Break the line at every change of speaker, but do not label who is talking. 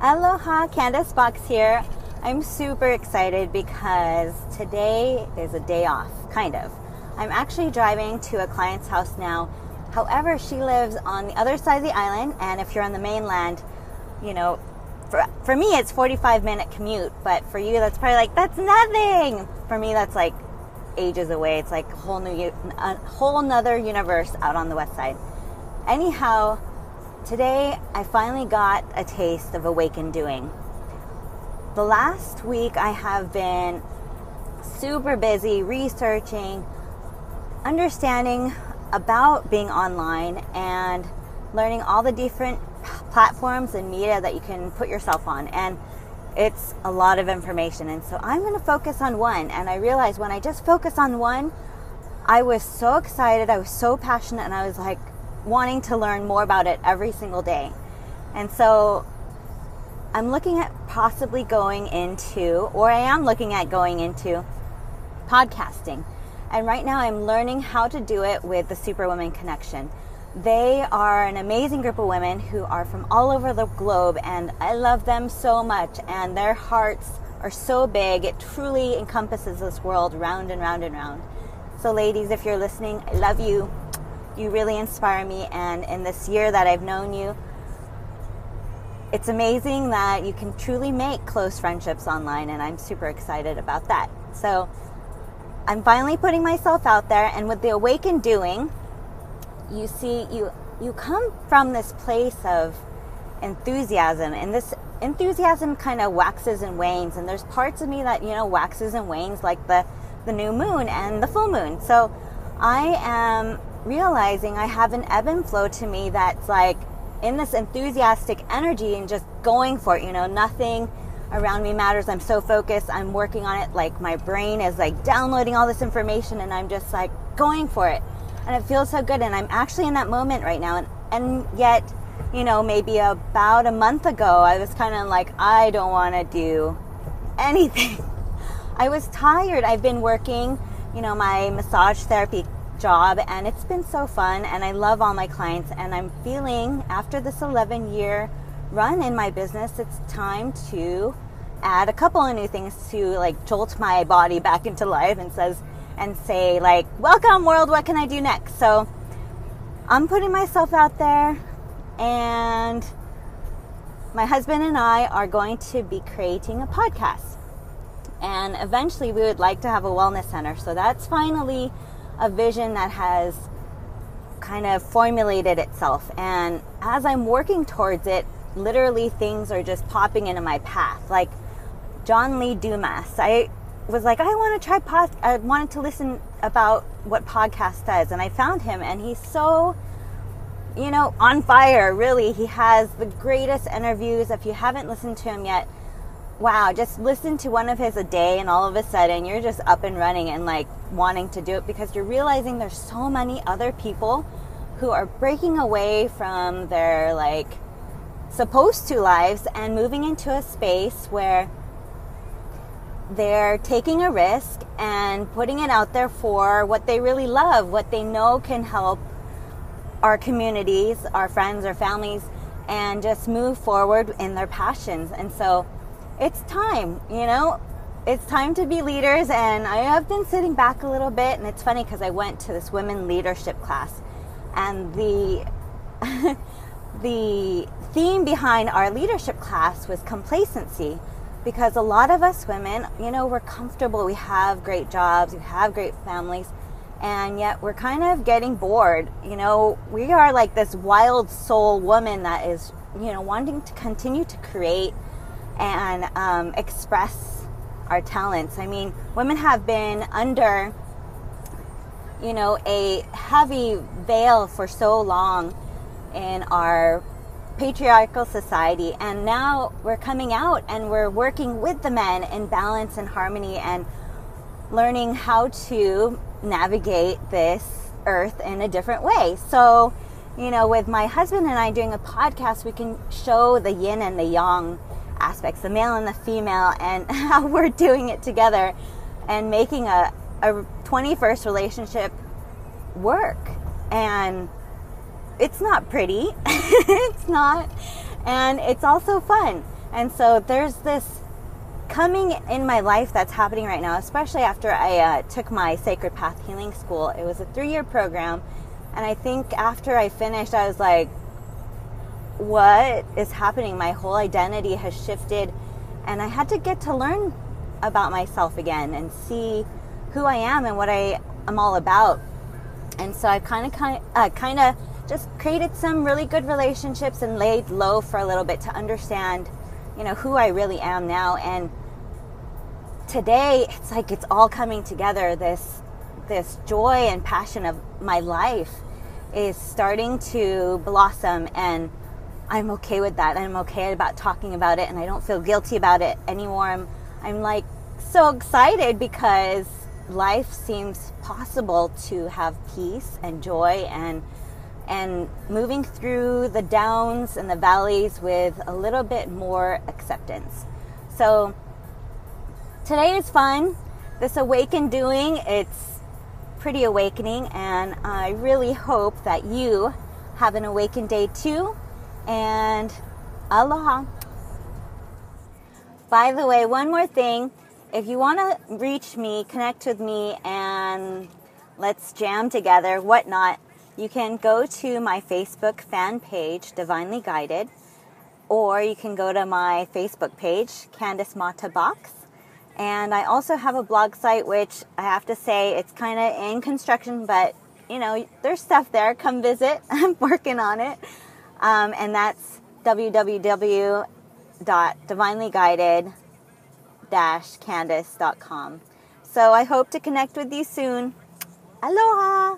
Aloha, Candace Box here. I'm super excited because today is a day off, kind of. I'm actually driving to a client's house now. However, she lives on the other side of the island, and if you're on the mainland, you know, for me it's 45-minute commute, but for you that's probably like, that's nothing. For me that's like ages away. It's like a whole nother universe out on the west side. Anyhow, today I finally got a taste of awakened doing. The last week I have been super busy researching, understanding about being online and learning all the different platforms and media that you can put yourself on. And it's a lot of information. And so I'm going to focus on one. And I realized when I just focus on one, I was so excited, I was so passionate, and I was like wanting to learn more about it every single day. And so I'm looking at possibly going into podcasting. And right now I'm learning how to do it with the Superwoman Connection. They are an amazing group of women who are from all over the globe, and I love them so much, and their hearts are so big. It truly encompasses this world round and round and round. So ladies, if you're listening, I love you. You really inspire me, and in this year that I've known you, it's amazing that you can truly make close friendships online, and I'm super excited about that. So I'm finally putting myself out there, and with the Awakened Doing, you see, you come from this place of enthusiasm, and this enthusiasm kind of waxes and wanes, and there's parts of me that, waxes and wanes like the new moon and the full moon. So I am realizing I have an ebb and flow to me that's like in this enthusiastic energy and just going for it. Nothing around me matters. I'm so focused. I'm working on it. Like my brain is like downloading all this information, and I'm just like going for it. And it feels so good. And I'm actually in that moment right now. And yet, maybe about a month ago, I was kind of like, I don't want to do anything. I was tired. I've been working, my massage therapy job, and it's been so fun, and I love all my clients, and I'm feeling after this 11-year run in my business, it's time to add a couple of new things to like jolt my body back into life and say like, welcome world, what can I do next? So I'm putting myself out there, and my husband and I are going to be creating a podcast, and eventually we would like to have a wellness center. So that's finally a vision that has kind of formulated itself. And as I'm working towards it, literally things are just popping into my path. Like John Lee Dumas, I was like, I wanted to listen about what podcast does. And I found him, and he's so, on fire, really. He has the greatest interviews. If you haven't listened to him yet, wow, just listen to one of his a day, and all of a sudden you're just up and running and like wanting to do it, because you're realizing there's so many other people who are breaking away from their like supposed to lives and moving into a space where they're taking a risk and putting it out there for what they really love, what they know can help our communities, our friends, our families, and just move forward in their passions. And so it's time, it's time to be leaders. And I have been sitting back a little bit, and it's funny because I went to this women leadership class, and the theme behind our leadership class was complacency, because a lot of us women, we're comfortable, we have great jobs, we have great families, and yet we're kind of getting bored. We are like this wild soul woman that is, wanting to continue to create and express our talents. I mean, women have been under, a heavy veil for so long in our patriarchal society, and now we're coming out and we're working with the men in balance and harmony and learning how to navigate this earth in a different way. So, with my husband and I doing a podcast, we can show the yin and the yang aspects, the male and the female, and how we're doing it together and making a 21st relationship work. And it's not pretty. It's not. And it's also fun. And so there's this coming in my life that's happening right now, especially after I took my Sacred Path Healing School. It was a 3-year program, and I think after I finished, I was like, what is happening? My whole identity has shifted, and I had to get to learn about myself again and see who I am and what I am all about. And so I kind of just created some really good relationships and laid low for a little bit to understand, who I really am now. And today, it's like it's all coming together. This joy and passion of my life is starting to blossom, and I'm okay with that. I'm okay about talking about it, and I don't feel guilty about it anymore. I'm like so excited because life seems possible to have peace and joy and moving through the downs and the valleys with a little bit more acceptance. So today is fun. This awaken doing, it's pretty awakening, and I really hope that you have an awakened day too. And aloha. By the way, one more thing. If you want to reach me, connect with me, and let's jam together, whatnot, you can go to my Facebook fan page, Divinely Guided, or you can go to my Facebook page, Candace Mata Box. And I also have a blog site, which I have to say it's kind of in construction, but there's stuff there. Come visit. I'm working on it. And that's www.divinelyguided-candace.com. So I hope to connect with you soon. Aloha!